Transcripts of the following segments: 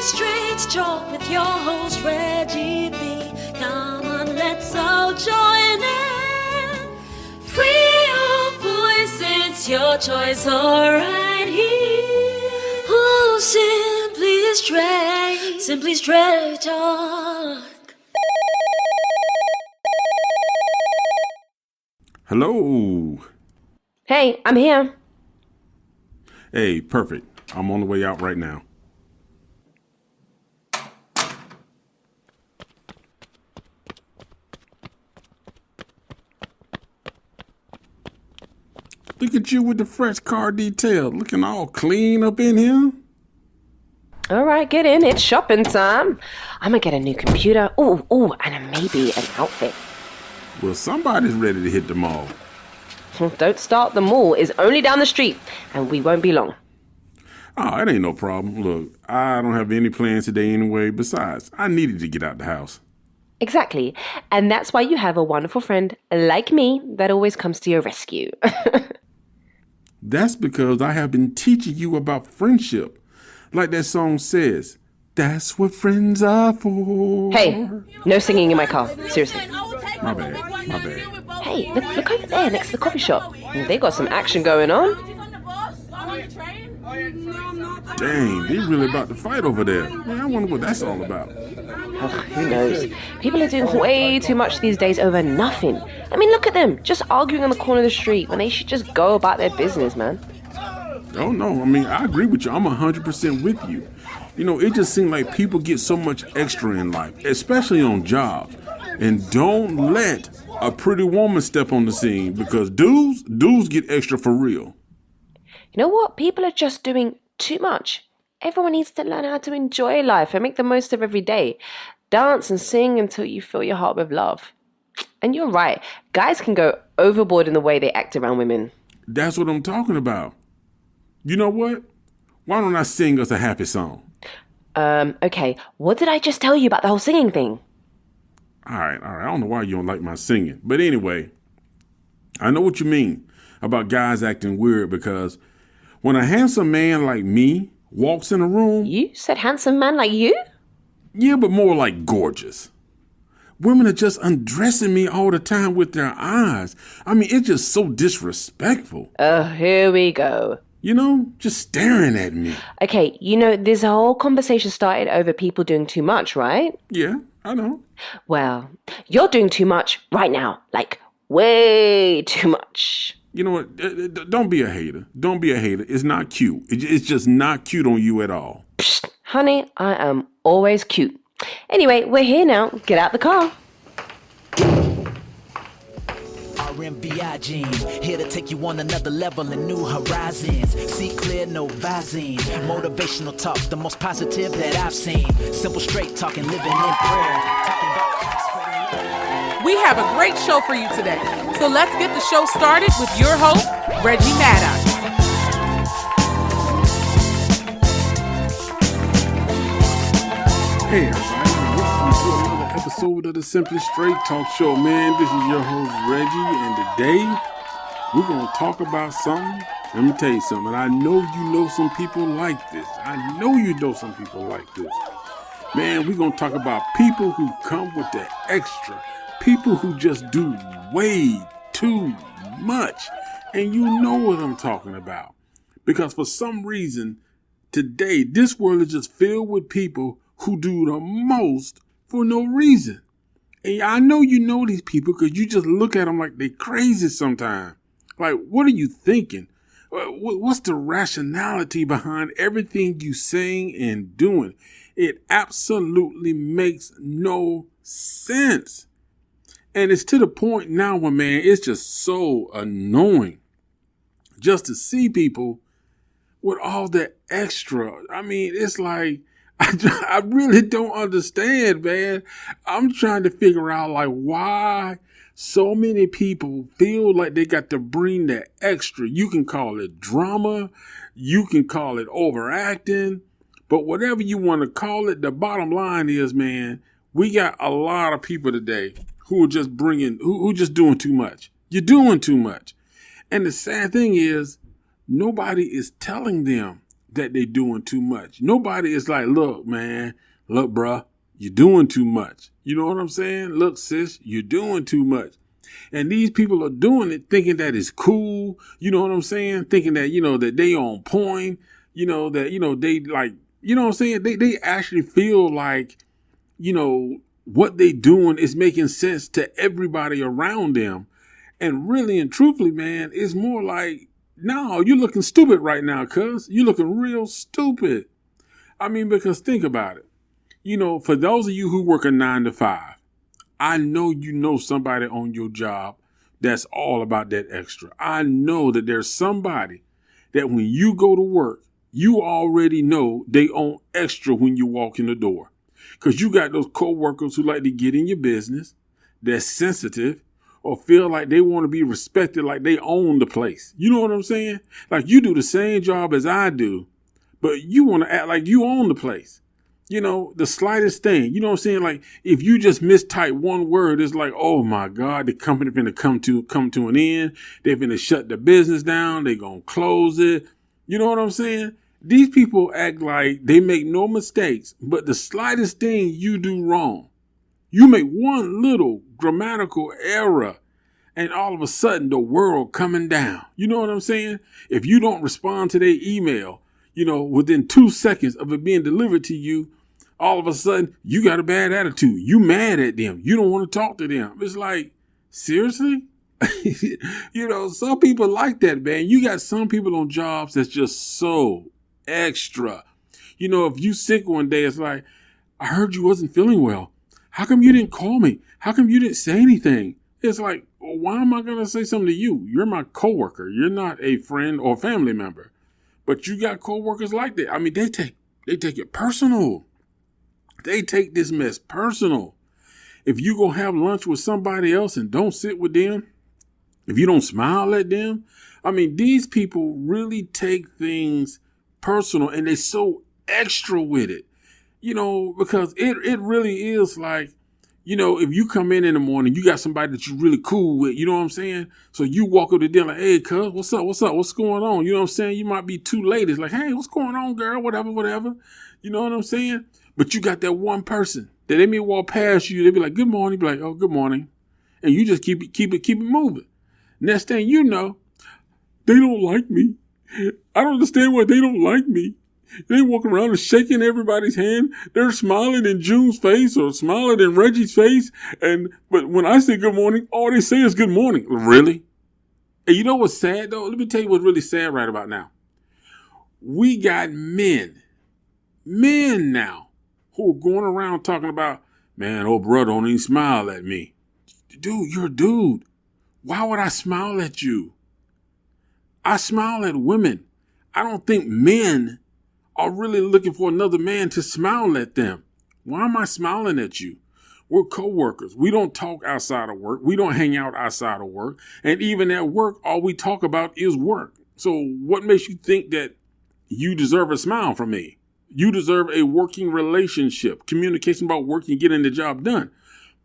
Street Talk with your host Reggie B. Come on, let's all join in. Free your voice, it's your choice, alright here. Oh, simply straight talk. Hello. Hey, I'm here. Hey, perfect. I'm on the way out right now. Look at you with the fresh car detail, looking all clean up in here. All right, get in. It's shopping time. I'm gonna get a new computer. Ooh, and maybe an outfit. Well, somebody's ready to hit the mall. Don't start. The mall is only down the street, and we won't be long. Oh, it ain't no problem. Look, I don't have any plans today anyway. Besides, I needed to get out the house. Exactly. And that's why you have a wonderful friend like me that always comes to your rescue. That's because I have been teaching you about friendship. Like that song says, that's what friends are for. Hey, no singing in my car. Seriously. My bad. Hey, look over there next to the coffee shop. They got some action going on. Dang, they really about to fight over there. Man, I wonder what that's all about. Who knows? People are doing way too much these days over nothing. I mean, look at them, just arguing on the corner of the street when they should just go about their business, man. Oh, no, I mean, I agree with you. I'm 100% with you. You know, it just seems like people get so much extra in life, especially on jobs. And don't let a pretty woman step on the scene because dudes get extra for real. You know what? People are just doing too much. Everyone needs to learn how to enjoy life and make the most of every day. Dance and sing until you fill your heart with love. And you're right. Guys can go overboard in the way they act around women. That's what I'm talking about. You know what? Why don't I sing us a happy song? Okay. What did I just tell you about the whole singing thing? All right. I don't know why you don't like my singing. But anyway, I know what you mean about guys acting weird because when a handsome man like me walks in a room... You said handsome man like you? Yeah, but more like gorgeous. Women are just undressing me all the time with their eyes. I mean, it's just so disrespectful. Oh, here we go. You know, just staring at me. Okay, this whole conversation started over people doing too much, right? Yeah, I know. Well, you're doing too much right now. Like, way too much. You know what? Don't be a hater. Don't be a hater. It's not cute. It's just not cute on you at all. Psst, honey, I am always cute. Anyway, we're here now. Get out the car. RMBI gene, here to take you on another level and new horizons. See clear, no visine. Motivational talk, the most positive that I've seen. Simple, straight talking, living in prayer. Talking about we have a great show for you today. So let's get the show started with your host, Reggie Maddox. Hey everybody, welcome to another episode of the Simply Straight Talk Show, man. This is your host, Reggie, and today we're going to talk about something. Let me tell you something. I know you know some people like this. Man, we're going to talk about people who come with the extra. People who just do way too much. And you know what I'm talking about. Because for some reason, today, this world is just filled with people who do the most for no reason. And I know you know these people because you just look at them like they crazy sometimes. Like, what are you thinking? What's the rationality behind everything you saying and doing? It absolutely makes no sense. And it's to the point now where, man, it's just so annoying just to see people with all that extra. I mean, it's like, I really don't understand, man. I'm trying to figure out, like, why so many people feel like they got to bring that extra. You can call it drama. You can call it overacting. But whatever you want to call it, the bottom line is, man, we got a lot of people today who are just who just doing too much. You're doing too much. And the sad thing is, nobody is telling them that they doing too much. Nobody is like, look, man, look, bruh, you're doing too much. You know what I'm saying? Look, sis, you're doing too much. And these people are doing it thinking that it's cool. You know what I'm saying? Thinking that, that they on point, that, they like, you know what I'm saying? They actually feel like, what they doing is making sense to everybody around them. And really and truthfully, man, it's more like, no, you're looking stupid right now, cuz. You're looking real stupid. I mean, because think about it. For those of you who work a 9 to 5, I know you know somebody on your job that's all about that extra. I know that there's somebody that when you go to work, you already know they own extra when you walk in the door. Because you got those coworkers who like to get in your business, that's sensitive, or feel like they want to be respected like they own the place. You know what I'm saying? Like you do the same job as I do, but you want to act like you own the place. The slightest thing, you know what I'm saying? Like if you just mistype one word, it's like, oh my God, the company finna come to an end. They're finna shut the business down. They're going to close it. You know what I'm saying? These people act like they make no mistakes, but the slightest thing you do wrong, you make one little grammatical error and all of a sudden the world coming down. You know what I'm saying? If you don't respond to their email, within 2 seconds of it being delivered to you, all of a sudden you got a bad attitude. You mad at them. You don't want to talk to them. It's like, seriously? Some people like that, man. You got some people on jobs that's just so extra. If you sick one day, it's like, I heard you wasn't feeling well. How come you didn't call me? How come you didn't say anything? It's like, well, why am I going to say something to you? You're my coworker. You're not a friend or family member. But you got coworkers like that. I mean, they take it personal. They take this mess personal. If you go have lunch with somebody else and don't sit with them, if you don't smile at them, I mean, these people really take things personal and they're so extra with it, because it really is like, if you come in the morning, you got somebody that you're really cool with, you know what I'm saying? So you walk up to them like, hey, cuz, what's up? What's going on? You know what I'm saying? You might be too late. It's like, hey, what's going on, girl? Whatever. You know what I'm saying? But you got that one person that they may walk past you. They be like, good morning. Be like, oh, good morning. And you just keep it moving. Next thing you know, they don't like me. I don't understand why they don't like me. They walk around and shaking everybody's hand. They're smiling in June's face or smiling in Reggie's face. But when I say good morning, all they say is good morning. Really? And you know what's sad though? Let me tell you what's really sad right about now. We got men now who are going around talking about, man, old brother don't even smile at me. Dude, you're a dude. Why would I smile at you? I smile at women. I don't think men are really looking for another man to smile at them. Why am I smiling at you? We're coworkers. We don't talk outside of work. We don't hang out outside of work. And even at work, all we talk about is work. So what makes you think that you deserve a smile from me? You deserve a working relationship, communication about work and getting the job done.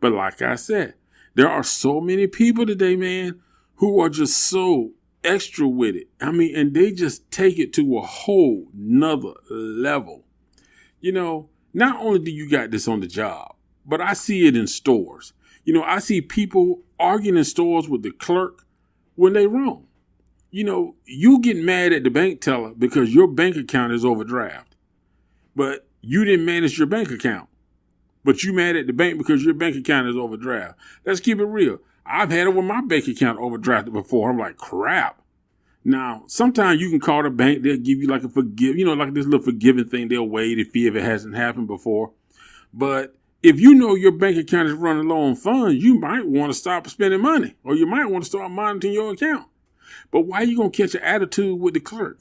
But like I said, there are so many people today, man, who are just so extra with it. I mean, and they just take it to a whole nother level. Not only do you got this on the job, but I see it in stores. I see people arguing in stores with the clerk when they wrong. You get mad at the bank teller because your bank account is overdraft, but you didn't manage your bank account. But you mad at the bank because your bank account is overdraft. Let's keep it real. I've had it with my bank account overdrafted before. I'm like, crap. Now, sometimes you can call the bank. They'll give you like like this little forgiving thing. They'll waive the fee if it hasn't happened before. But if you know your bank account is running low on funds, you might want to stop spending money, or you might want to start monitoring your account. But why are you going to catch an attitude with the clerk?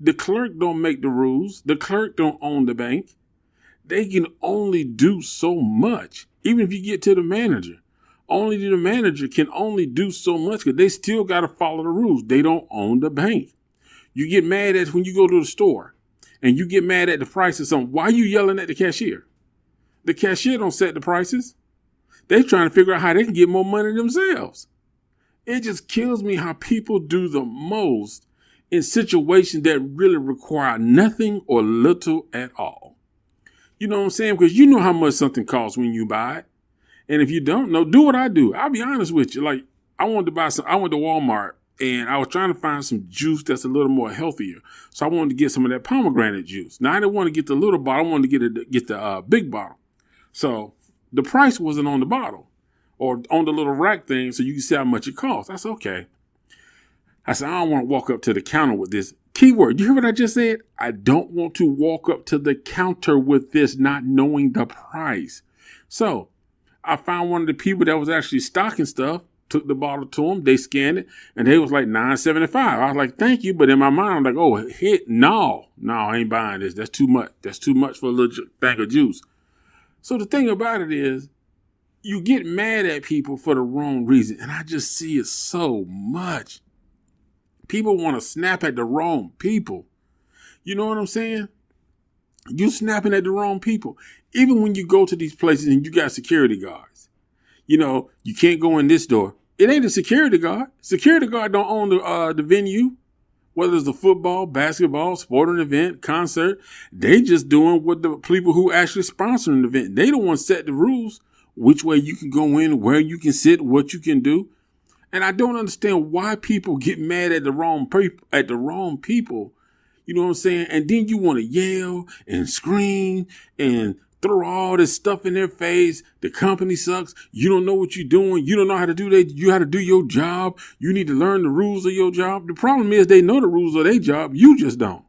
The clerk don't make the rules. The clerk don't own the bank. They can only do so much. Even if you get to the manager, only the manager can only do so much because they still got to follow the rules. They don't own the bank. You get mad at when you go to the store and you get mad at the price of something. Why are you yelling at the cashier? The cashier don't set the prices. They're trying to figure out how they can get more money themselves. It just kills me how people do the most in situations that really require nothing or little at all. You know what I'm saying? Because you know how much something costs when you buy it. And if you don't know, do what I do. I'll be honest with you. Like, I went to Walmart and I was trying to find some juice that's a little more healthier. So I wanted to get some of that pomegranate juice. Now, I didn't want to get the little bottle. I wanted to get the big bottle. So the price wasn't on the bottle or on the little rack thing so you can see how much it costs. I said, okay. I said, I don't want to walk up to the counter with this. Keyword, you hear what I just said? I don't want to walk up to the counter with this not knowing the price. So I found one of the people that was actually stocking stuff, took the bottle to them, they scanned it, and they was like $9.75. I was like, thank you. But in my mind, I'm like, oh, no, I ain't buying this. That's too much. That's too much for a little thing of juice. So the thing about it is, you get mad at people for the wrong reason. And I just see it so much. People want to snap at the wrong people. You know what I'm saying? You snapping at the wrong people. Even when you go to these places and you got security guards. You know, you can't go in this door. It ain't a security guard. Security guard don't own the venue. Whether it's a football, basketball, sporting event, concert. They just doing what the people who actually sponsoring the event. They don't want to set the rules. Which way you can go in, where you can sit, what you can do. And I don't understand why people get mad at the wrong people. You know what I'm saying? And then you want to yell and scream and throw all this stuff in their face. The company sucks. You don't know what you're doing. You don't know how to do that. You have to do your job. You need to learn the rules of your job. The problem is they know the rules of their job. You just don't.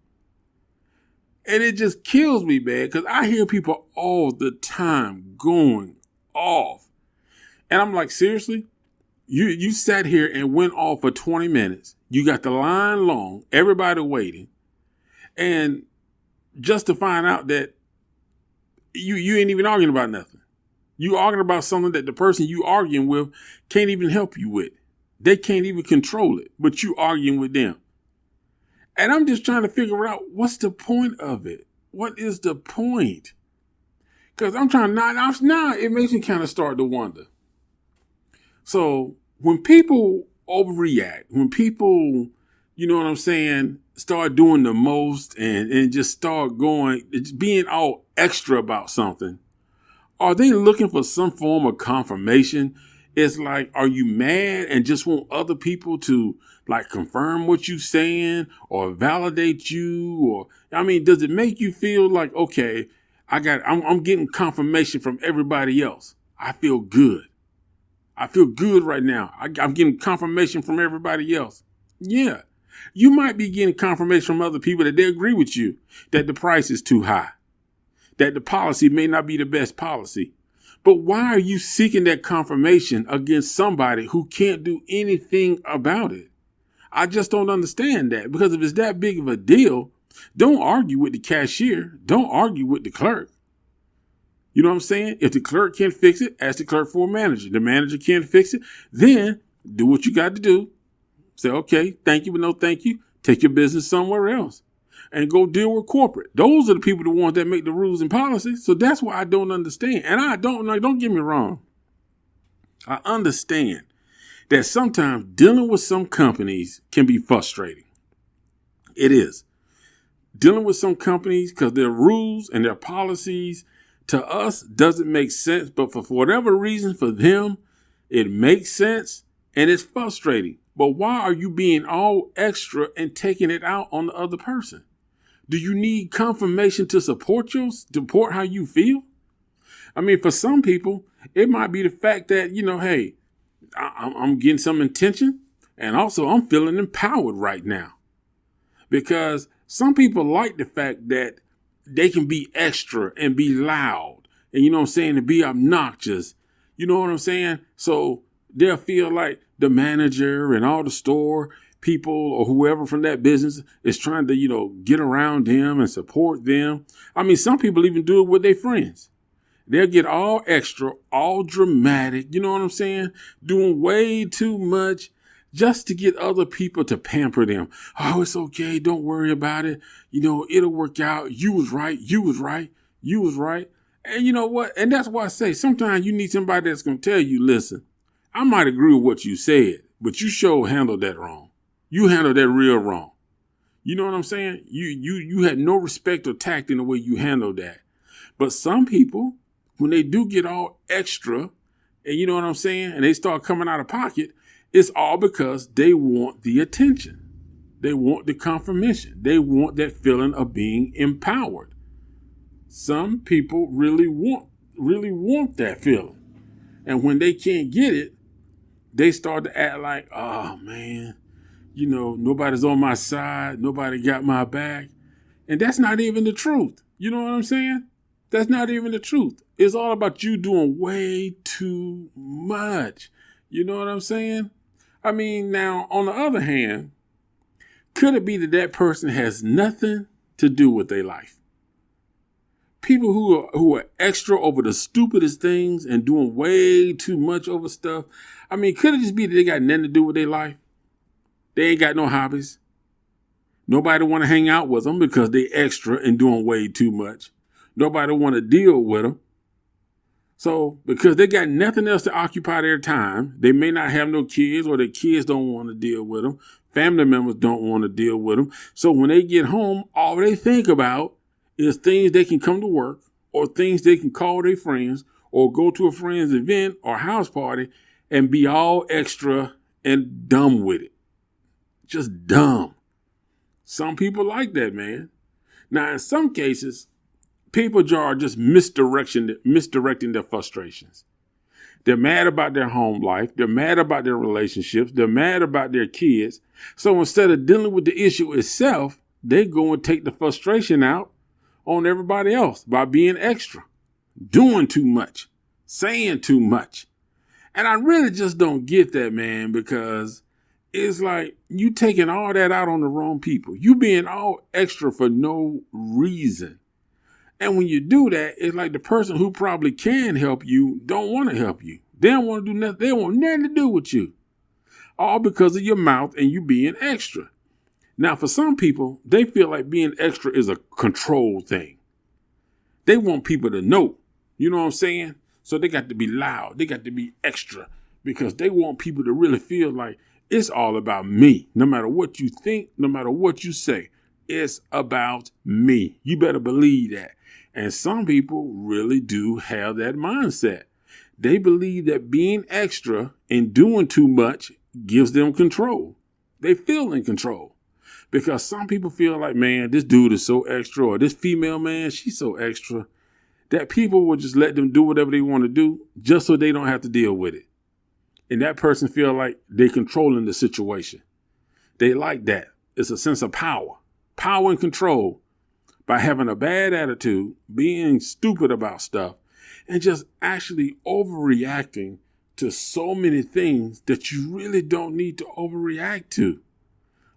And it just kills me, man, because I hear people all the time going off. And I'm like, seriously? You sat here and went off for 20 minutes. You got the line long, everybody waiting. And just to find out that you ain't even arguing about nothing. You arguing about something that the person you arguing with can't even help you with. They can't even control it, but you arguing with them. And I'm just trying to figure out what's the point of it? What is the point? Because I'm trying now it makes me kind of start to wonder. So when people overreact, when people, you know what I'm saying, start doing the most and just start going, being all extra about something, are they looking for some form of confirmation? It's like, are you mad and just want other people to like confirm what you're saying or validate you? Or, I mean, does it make you feel like, okay, I'm getting confirmation from everybody else. I feel good. I feel good right now. I'm getting confirmation from everybody else. Yeah. You might be getting confirmation from other people that they agree with you, that the price is too high, that the policy may not be the best policy. But why are you seeking that confirmation against somebody who can't do anything about it? I just don't understand that, because if it's that big of a deal, don't argue with the cashier. Don't argue with the clerk. You know what I'm saying? If the clerk can't fix it, ask the clerk for a manager. The manager can't fix it, then do what you got to do. Say, okay, thank you, but no thank you. Take your business somewhere else and go deal with corporate. Those are the people, the ones that make the rules and policies. So that's why I don't understand. And I don't get me wrong. I understand that sometimes dealing with some companies can be frustrating. It is. Dealing with some companies because their rules and their policies to us doesn't make sense, but for whatever reason for them, it makes sense and it's frustrating. But why are you being all extra and taking it out on the other person? Do you need confirmation to support how you feel? I mean, for some people, it might be the fact that, you know, hey, I'm getting some attention and also I'm feeling empowered right now. Because some people like the fact that they can be extra and be loud and, you know what I'm saying, and be obnoxious. You know what I'm saying? So they'll feel like the manager and all the store people or whoever from that business is trying to, you know, get around them and support them. I mean, some people even do it with their friends. They'll get all extra, all dramatic, you know what I'm saying? Doing way too much just to get other people to pamper them. Oh, it's okay. Don't worry about it. You know, it'll work out. You was right. You was right. You was right. And you know what? And that's why I say sometimes you need somebody that's going to tell you, listen, I might agree with what you said, but you sure handled that wrong. You handled that real wrong. You know what I'm saying? You had no respect or tact in the way you handled that. But some people, when they do get all extra, and you know what I'm saying, and they start coming out of pocket, it's all because they want the attention. They want the confirmation. They want that feeling of being empowered. Some people really want that feeling. And when they can't get it, they start to act like, oh man, nobody's on my side. Nobody got my back. And that's not even the truth. You know what I'm saying? That's not even the truth. It's all about you doing way too much. You know what I'm saying? I mean, now, on the other hand, could it be that person has nothing to do with their life? People who are extra over the stupidest things and doing way too much over stuff. I mean, could it just be that they got nothing to do with their life? They ain't got no hobbies. Nobody want to hang out with them because they extra and doing way too much. Nobody want to deal with them. So because they got nothing else to occupy their time, they may not have no kids, or their kids don't want to deal with them. Family members don't want to deal with them. So when they get home, all they think about is things they can come to work, or things they can call their friends, or go to a friend's event or house party and be all extra and dumb with it. Just dumb. Some people like that, man. Now, in some cases, people are just misdirecting their frustrations. They're mad about their home life. They're mad about their relationships. They're mad about their kids. So instead of dealing with the issue itself, they go and take the frustration out on everybody else by being extra, doing too much, saying too much. And I really just don't get that, man, because it's like you taking all that out on the wrong people. You being all extra for no reason. And when you do that, it's like the person who probably can help you don't want to help you. They don't want to do nothing. They want nothing to do with you. All because of your mouth and you being extra. Now, for some people, they feel like being extra is a control thing. They want people to know. You know what I'm saying? So they got to be loud. They got to be extra because they want people to really feel like it's all about me. No matter what you think, no matter what you say, it's about me. You better believe that. And some people really do have that mindset. They believe that being extra and doing too much gives them control. They feel in control. Because some people feel like, man, this dude is so extra, or this female, man, she's so extra, that people will just let them do whatever they want to do just so they don't have to deal with it. And that person feel like they're controlling the situation. They like that. It's a sense of power and control by having a bad attitude, being stupid about stuff, and just actually overreacting to so many things that you really don't need to overreact to.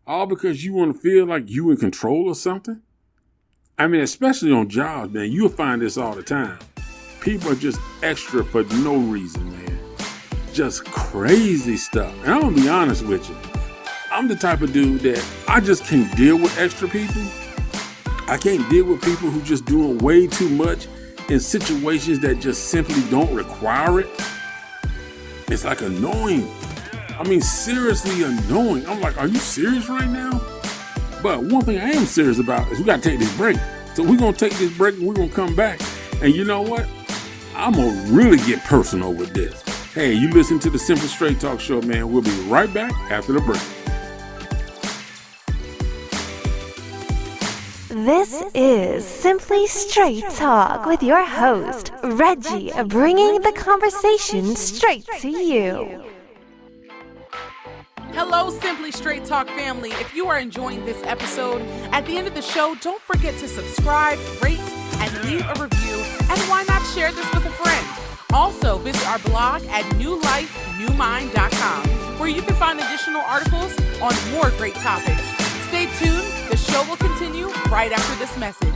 All because you want to feel like you in control of something? I mean, especially on jobs, man, you'll find this all the time. People are just extra for no reason, man. Just crazy stuff. And I'm going to be honest with you. I'm the type of dude that I just can't deal with extra people. I can't deal with people who just doing way too much in situations that just simply don't require it. It's like annoying. I mean, seriously annoying. I'm like, are you serious right now? But one thing I am serious about is we got to take this break. So we're going to take this break and we're going to come back. And you know what? I'm going to really get personal with this. Hey, you listen to the Simple Straight Talk Show, man. We'll be right back after the break. This is Simply Straight Talk with your host, Reggie, bringing the conversation straight to you. Hello, Simply Straight Talk family. If you are enjoying this episode, at the end of the show, don't forget to subscribe, rate, and leave a review. And why not share this with a friend? Also, visit our blog at newlifenewmind.com, where you can find additional articles on more great topics. Stay tuned. The show will continue right after this message.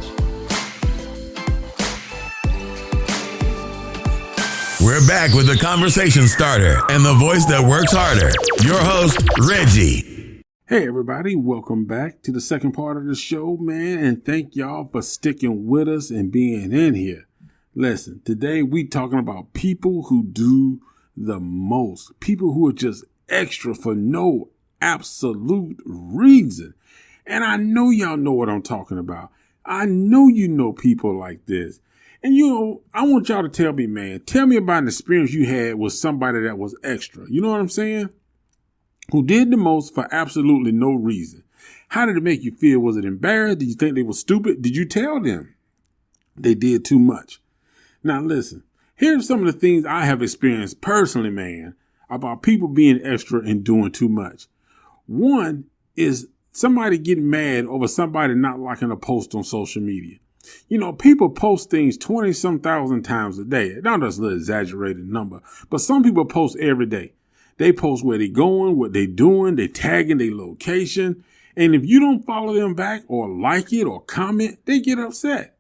We're back with the conversation starter and the voice that works harder. Your host, Reggie. Hey, everybody. Welcome back to the second part of the show, man. And thank y'all for sticking with us and being in here. Listen, today we talking about people who do the most. People who are just extra for no absolute reason. And I know y'all know what I'm talking about. I know you know people like this. And I want y'all to tell me, man, tell me about an experience you had with somebody that was extra. You know what I'm saying? Who did the most for absolutely no reason. How did it make you feel? Was it embarrassed? Did you think they were stupid? Did you tell them they did too much? Now listen, here's some of the things I have experienced personally, man, about people being extra and doing too much. One is somebody getting mad over somebody not liking a post on social media. People post things 20-some thousand times a day. Now that's a little exaggerated number, but some people post every day. They post where they going, what they doing, they tagging their location. And if you don't follow them back or like it or comment, they get upset.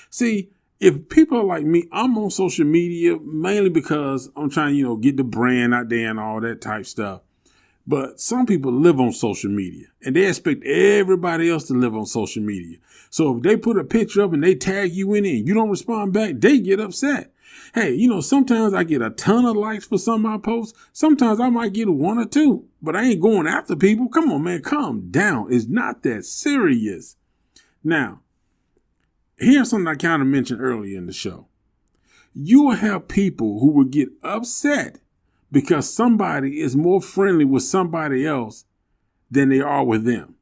See, if people are like me, I'm on social media mainly because I'm trying to, get the brand out there and all that type stuff. But some people live on social media and they expect everybody else to live on social media. So if they put a picture up and they tag you in it and you don't respond back, they get upset. Hey, sometimes I get a ton of likes for some of my posts. Sometimes I might get 1 or 2, but I ain't going after people. Come on, man, calm down. It's not that serious. Now, here's something I kind of mentioned earlier in the show. You will have people who will get upset because somebody is more friendly with somebody else than they are with them.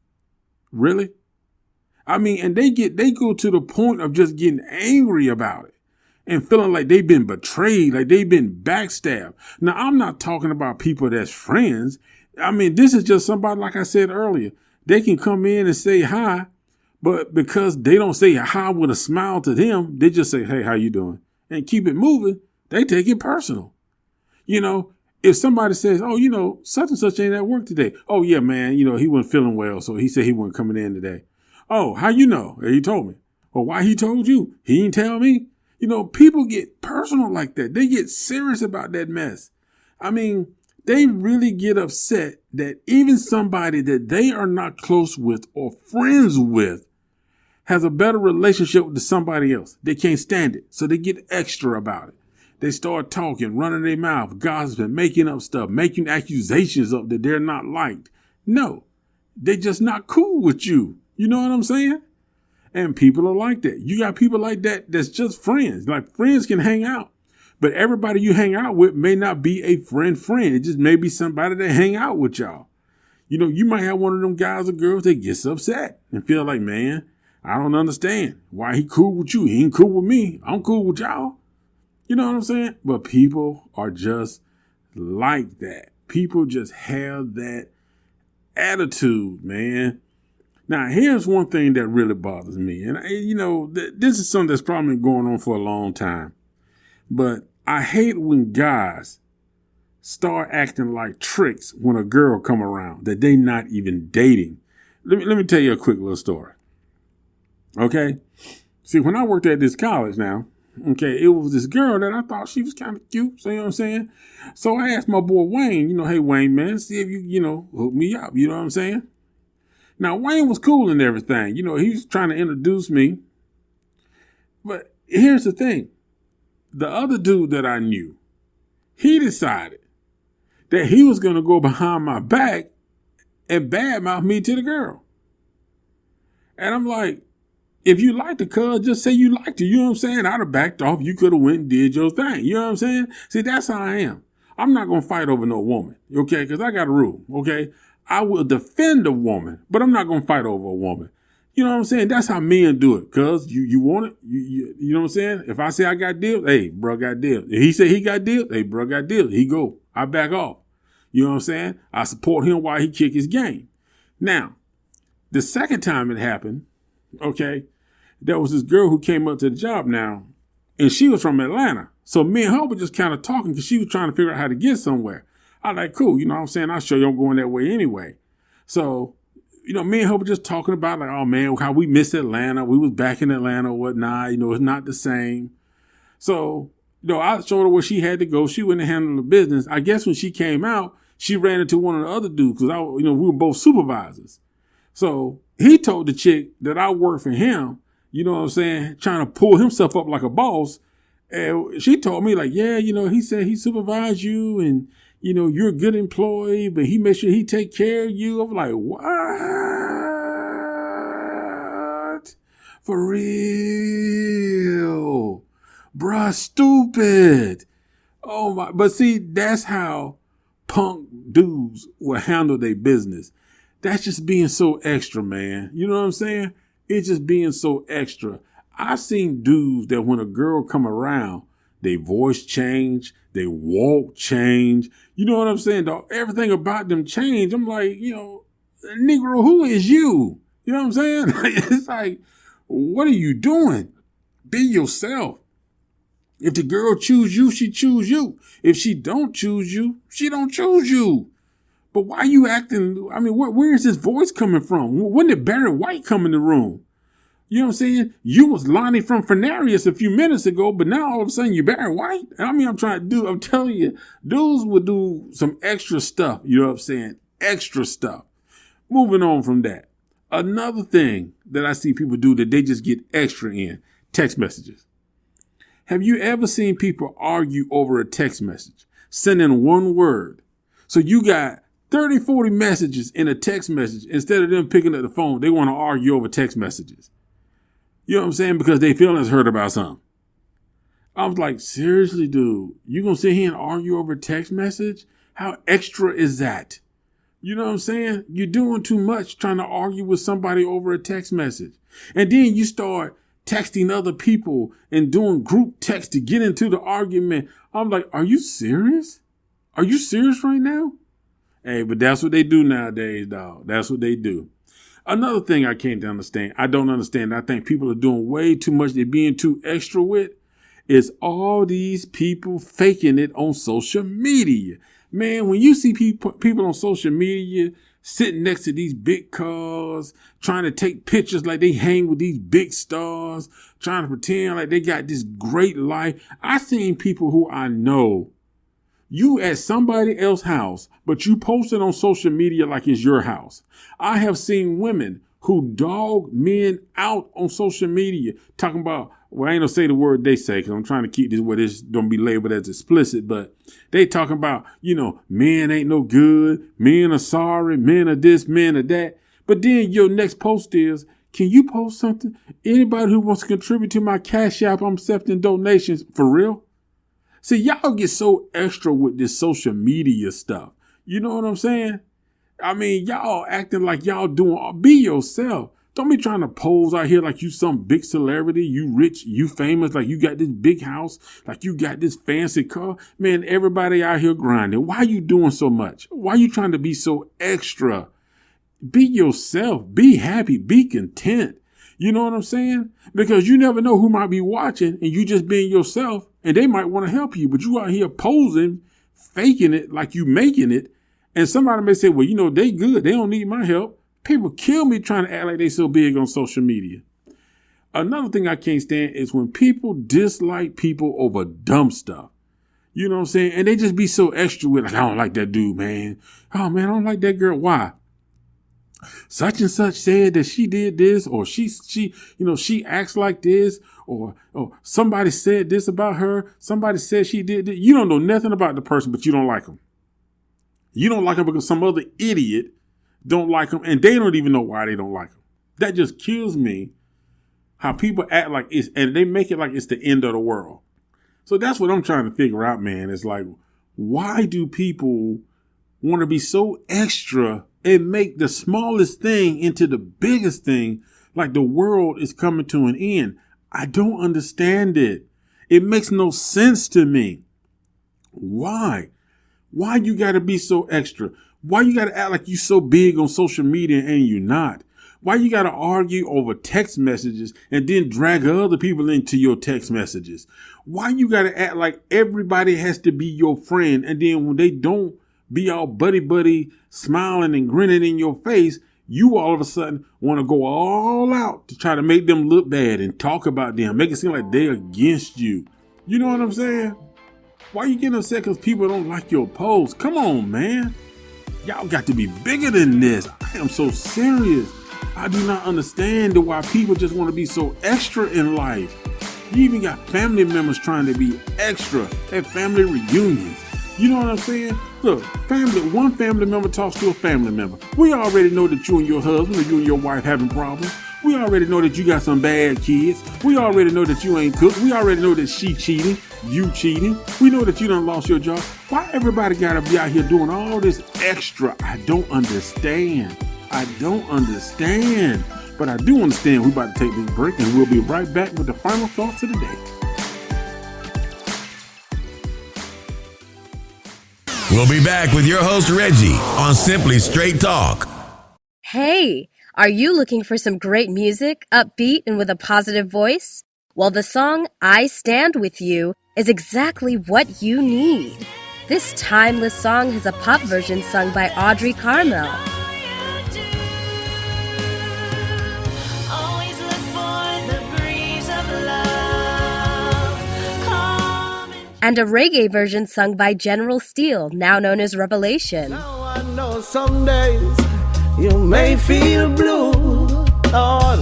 Really? I mean, and they go to the point of just getting angry about it and feeling like they've been betrayed, like they've been backstabbed. Now, I'm not talking about people that's friends. I mean, this is just somebody, like I said earlier, they can come in and say hi, but because they don't say hi with a smile to them, they just say, hey, how you doing? And keep it moving. They take it personal. If somebody says, oh, such and such ain't at work today. Oh, yeah, man, he wasn't feeling well, so he said he wasn't coming in today. Oh, how you know? He told me. Well, why he told you? He didn't tell me. People get personal like that. They get serious about that mess. I mean, they really get upset that even somebody that they are not close with or friends with has a better relationship with somebody else. They can't stand it. So they get extra about it. They start talking, running their mouth, gossiping, making up stuff, making accusations up that they're not liked. No, they just not cool with you. You know what I'm saying? And people are like that. You got people like that that's just friends. Like friends can hang out. But everybody you hang out with may not be a friend. It just may be somebody that hang out with y'all. You might have one of them guys or girls that gets upset and feel like, man, I don't understand why he cool with you. He ain't cool with me. I'm cool with y'all. You know what I'm saying? But people are just like that. People just have that attitude, man. Now, here's one thing that really bothers me. And, this is something that's probably been going on for a long time. But I hate when guys start acting like tricks when a girl come around that they not even dating. Let me tell you a quick little story. Okay? See, when I worked at this college now, okay, it was this girl that I thought she was kind of cute. So, you know what I'm saying? So I asked my boy Wayne, hey, Wayne, man, see if you, hook me up. You know what I'm saying? Now, Wayne was cool and everything. He was trying to introduce me. But here's the thing. The other dude that I knew, he decided that he was going to go behind my back and badmouth me to the girl. And I'm like, if you liked the cuz, just say you liked her. You know what I'm saying? I'd have backed off. You could have went and did your thing. You know what I'm saying? See, that's how I am. I'm not going to fight over no woman, okay? Because I got a rule, okay? I will defend a woman, but I'm not going to fight over a woman. You know what I'm saying? That's how men do it. Cuz you want it. You know what I'm saying? If I say I got deals, hey, bro got deals. If he say he got deals, hey, bro got deals. He go. I back off. You know what I'm saying? I support him while he kick his game. Now, the second time it happened, okay, there was this girl who came up to the job now, and she was from Atlanta. So me and her were just kind of talking because she was trying to figure out how to get somewhere. I like, cool, you know what I'm saying? I'll show you I'm going that way anyway. So, me and her were just talking about like, oh man, how we missed Atlanta. We was back in Atlanta or whatnot. It's not the same. So, I showed her where she had to go. She went and handled the business. I guess when she came out, she ran into one of the other dudes because we were both supervisors. So he told the chick that I worked for him, you know what I'm saying, trying to pull himself up like a boss. And she told me like, yeah, he said he supervised you and, you're a good employee, but he made sure he take care of you. I'm like, what? For real. Bruh, stupid. Oh my, but see, that's how punk dudes will handle their business. That's just being so extra, man. You know what I'm saying? It's just being so extra. I've seen dudes that when a girl come around, they voice change, they walk change. You know what I'm saying, dog? Everything about them change. I'm like, Negro, who is you? You know what I'm saying? It's like, what are you doing? Be yourself. If the girl choose you, she choose you. If she don't choose you, she don't choose you. But why are you acting? I mean, where is this voice coming from? When did Barry White come in the room? You know what I'm saying? You was Lonnie from Fenarius a few minutes ago, but now all of a sudden you're Barry White. I mean, I'm telling you, dudes will do some extra stuff. You know what I'm saying? Extra stuff. Moving on from that. Another thing that I see people do that they just get extra in, text messages. Have you ever seen people argue over a text message? Sending one word. So you got 30, 40 messages in a text message. Instead of them picking up the phone, they want to argue over text messages. You know what I'm saying? Because they feelings hurt about something. I was like, seriously, dude, you gonna sit here and argue over a text message? How extra is that? You know what I'm saying? You're doing too much trying to argue with somebody over a text message. And then you start texting other people and doing group text to get into the argument. I'm like, are you serious? Are you serious right now? Hey, but that's what they do nowadays, dog. That's what they do. Another thing I can't understand, I don't understand, I think people are doing way too much, they're being too extra with, is all these people faking it on social media. Man, when you see people on social media sitting next to these big cars, trying to take pictures like they hang with these big stars, trying to pretend like they got this great life. I seen people who I know, you at somebody else's house, but you post it on social media like it's your house. I have seen women who dog men out on social media talking about, well, I ain't gonna say the word they say because I'm trying to keep this where this don't be labeled as explicit, but they talking about, men ain't no good, men are sorry, men are this, men are that. But then your next post is, can you post something? Anybody who wants to contribute to my Cash App, I'm accepting donations. For real? See, y'all get so extra with this social media stuff. You know what I'm saying? I mean, y'all acting like y'all be yourself. Don't be trying to pose out here like you some big celebrity, you rich, you famous, like you got this big house, like you got this fancy car. Man, everybody out here grinding. Why you doing so much? Why you trying to be so extra? Be yourself. Be happy. Be content. You know what I'm saying? Because you never know who might be watching and you just being yourself and they might want to help you, but you out here posing, faking it like you making it. And somebody may say, well, they good. They don't need my help. People kill me trying to act like they so big on social media. Another thing I can't stand is when people dislike people over dumb stuff. You know what I'm saying? And they just be so extra with, like, I don't like that dude, man. Oh, man, I don't like that girl. Why? Such and such said that she did this, or she acts like this, or somebody said this about her. Somebody said she did this. You don't know nothing about the person, but you don't like them. You don't like them because some other idiot don't like them, and they don't even know why they don't like them. That just kills me. How people act like it's, and they make it like it's the end of the world. So that's what I'm trying to figure out, man. It's like, why do people want to be so extra and make the smallest thing into the biggest thing, like the world is coming to an end? I don't understand it. It makes no sense to me. Why? Why you got to be so extra? Why you got to act like you so big on social media and you're not? Why you got to argue over text messages and then drag other people into your text messages? Why you got to act like everybody has to be your friend, and then when they don't, be all buddy smiling and grinning in your face, you all of a sudden want to go all out to try to make them look bad and talk about them, make it seem like they're against you. You know what I'm saying? Why you getting upset because people don't like your post? Come on, man. Y'all got to be bigger than this. I am so serious. I do not understand why people just want to be so extra in life. You even got family members trying to be extra at family reunions. You know what I'm saying? Look, one family member talks to a family member. We already know that you and your husband or you and your wife having problems. We already know that you got some bad kids. We already know that you ain't cooked. We already know that she cheating, you cheating. We know that you done lost your job. Why everybody gotta be out here doing all this extra? I don't understand. But I do understand we about to take this break, and we'll be right back with the final thoughts of the day. We'll be back with your host, Reggie, on Simply Straight Talk. Hey, are you looking for some great music, upbeat and with a positive voice? Well, the song I Stand With You is exactly what you need. This timeless song has a pop version sung by Audrey Carmel. And a reggae version sung by General Steele, now known as Revelation. Now I know some days you may feel blue, Lord.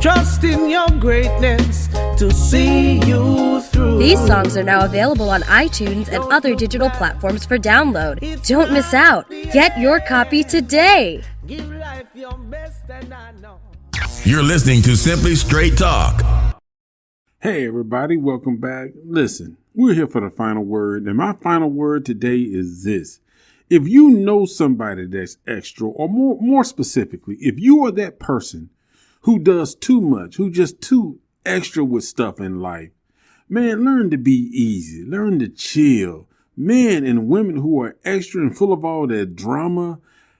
Trust in your greatness to see you through. These songs are now available on iTunes and other digital platforms for download. Don't miss out. Get your copy today. Give life your best, and I know. You're listening to Simply Straight Talk. Hey everybody, welcome back. Listen, we're here for the final word, and my final word today is this. If you know somebody that's extra, or more specifically, if you are that person who does too much, who just too extra with stuff in life, man, learn to be easy, learn to chill. Men and women who are extra and full of all that drama,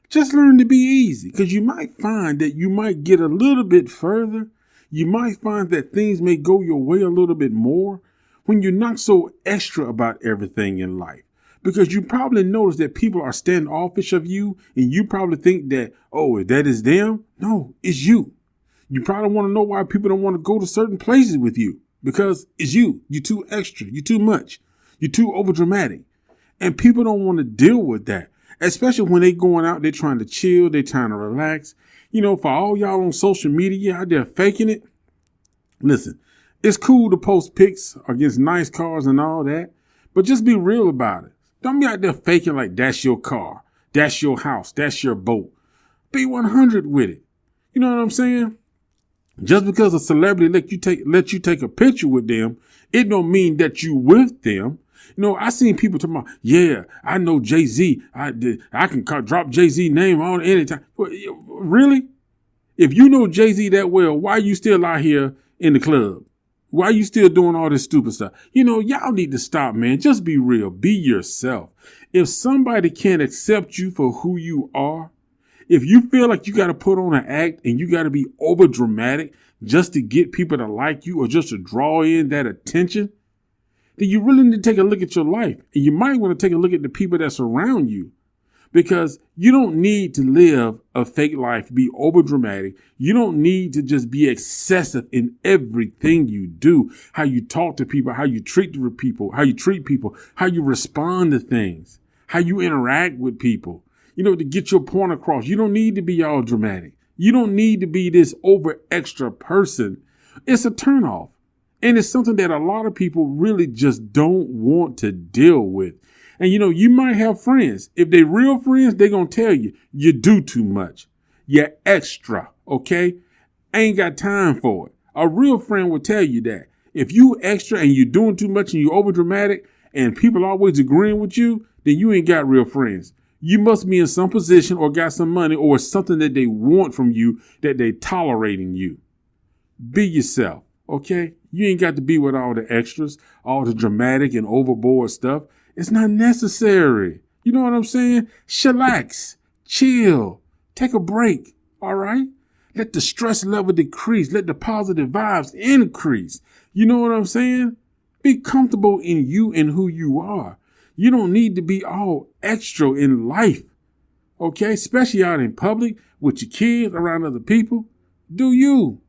just learn to be easy, because you might find that you might get a little bit further. You might find that things may go your way a little bit more when you're not so extra about everything in life. Because you probably notice that people are standoffish of you, and you probably think that, oh, that is them. No, it's you. You probably want to know why people don't want to go to certain places with you, because it's you. You're too extra. You're too much. You're too overdramatic. And people don't want to deal with that, especially when they going out, they're trying to chill, they're trying to relax. You know, for all y'all on social media out there faking it, listen, it's cool to post pics against nice cars and all that, but just be real about it. Don't be out there faking like that's your car, that's your house, that's your boat. Be 100 with it. You know what I'm saying? Just because a celebrity let you take a picture with them, it don't mean that you with them. You know, I seen people talking about, yeah, I know Jay-Z. I can drop Jay-Z name on anytime. Really? If you know Jay-Z that well, why are you still out here in the club? Why are you still doing all this stupid stuff? You know, y'all need to stop, man. Just be real. Be yourself. If somebody can't accept you for who you are, if you feel like you got to put on an act and you got to be over dramatic just to get people to like you or just to draw in that attention, then you really need to take a look at your life. And you might want to take a look at the people that surround you, because you don't need to live a fake life, be over dramatic. You don't need to just be excessive in everything you do, how you talk to people, how you treat people, how you respond to things, how you interact with people, you know, to get your point across. You don't need to be all dramatic. You don't need to be this over extra person. It's a turnoff. And it's something that a lot of people really just don't want to deal with. And, you know, you might have friends. If they're real friends, they're going to tell you, you do too much. You're extra, okay? Ain't got time for it. A real friend will tell you that. If you extra and you're doing too much and you're over dramatic and people always agreeing with you, then you ain't got real friends. You must be in some position or got some money or something that they want from you that they tolerating you. Be yourself, okay? You ain't got to be with all the extras, all the dramatic and overboard stuff. It's not necessary. You know what I'm saying? Chillax, chill, take a break, all right? Let the stress level decrease. Let the positive vibes increase. You know what I'm saying? Be comfortable in you and who you are. You don't need to be all extra in life, okay? Especially out in public with your kids, around other people. Do you?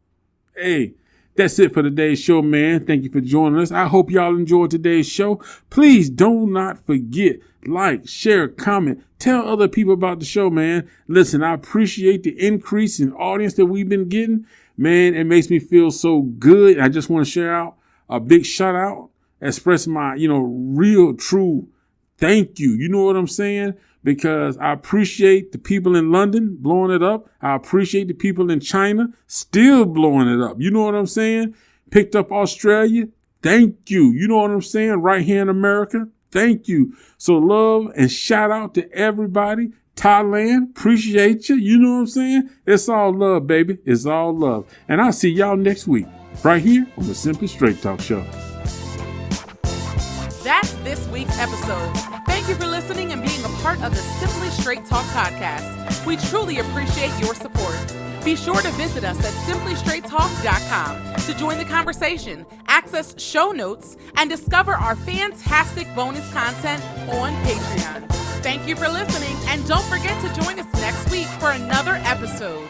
Hey, that's it for today's show, man. Thank you for joining us. I hope y'all enjoyed today's show. Please do not forget, like, share, comment, tell other people about the show, man. Listen, I appreciate the increase in audience that we've been getting. Man, it makes me feel so good. I just want to share out a big shout out, express my, real, true thank you. You know what I'm saying? because I appreciate the people in London blowing it up. I appreciate the people in China still blowing it up. You know what I'm saying? Picked up Australia. Thank you. You know what I'm saying? Right here in America. Thank you. So love and shout out to everybody. Thailand, appreciate you. You know what I'm saying? It's all love, baby. It's all love. And I'll see y'all next week right here on the Simply Straight Talk Show. That's this week's episode. Thank you for listening and being a part of the Simply Straight Talk podcast. We truly appreciate your support. Be sure to visit us at simplystraighttalk.com to join the conversation, access show notes, and discover our fantastic bonus content on Patreon. Thank you for listening, and don't forget to join us next week for another episode.